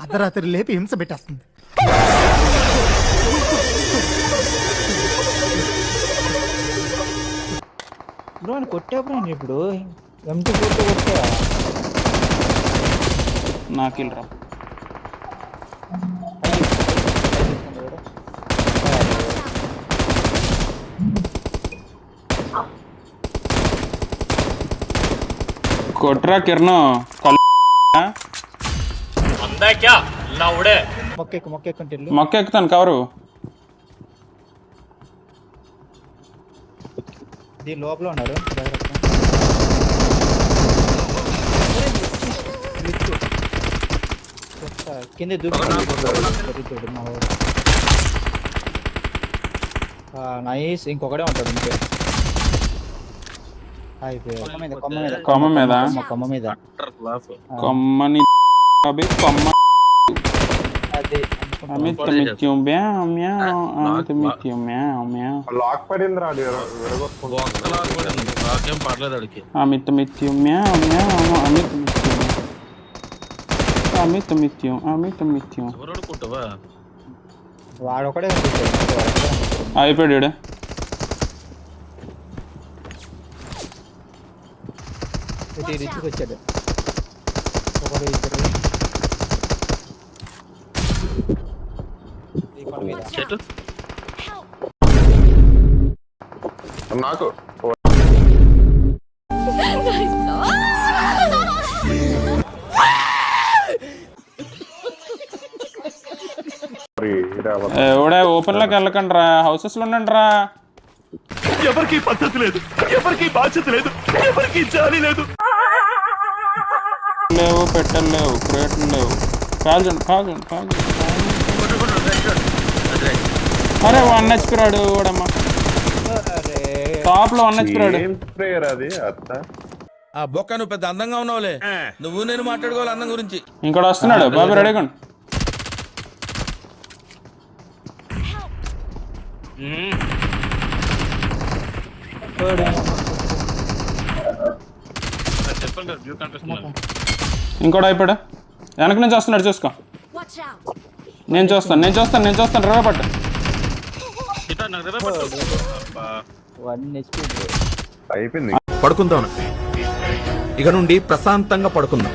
అర్ధరాత్రి లేపి హింస పెట్టేస్తుంది. బ్రో కొట్టా బ్రో ఇప్పుడు M24 కొట్టా నాకిల్రా కొట్రా కిరణం మొక్క ఎక్కుతాను కవరు దీని లోపల ఉన్నారు కింద నైస్ ఇంకొకడే ఉంటాడు ఇంకే కొమ్మ మీద కొమ్మని కొమ్మ అమిత్ మిత్యం బ్యావ్ మ్యావ్ అమిత్ మిత్యం మ్యావ్ మ్యావ్ లాక్ పడింది రా నాకేం పడలేదు అడికి అమిత్ మిత్యం మ్యావ్ మ్యావ్ అమిత్ మిత్యం అమిత్ మిత్యం అమిత్ మిత్యం ఎవరు కొట్టవా వాడు ఒకడే అయిపోయాడు రిచ్కి వచ్చాడు ఒకడు ఇద్దరు చెట్టు నాకు ఎవడే ఓపెన్ లోకి వెళ్ళకండి రా హౌసెస్ లో ఉండండి రా ఎవరికి పద్ధతి లేదు ఎవరికి బాధ్యత లేదు ఎవరికి జాలి లేదు లేవు పెట్టలు లేవు క్రేట్లు లేవు కాల్చండి అరే 1 HP రాడు వాడమ్మా టాప్ లో 1 HP రాడు అది అత్త ఆ బొక్క నువ్వు పెద్ద అందంగా ఉన్నావులే నువ్వు నేను మాట్లాడుకోవాలి అందం గురించి ఇంకోటి వస్తున్నాడు బాబు రెడీగా ఇంకోటి అయిపోయాడు వెనక నుంచి వస్తున్నాడు చూసుకో నేను చూస్తాను రా పట్టు అయిపోయింది పడుకుందాం ఇక నుండి ప్రశాంతంగా పడుకుందాం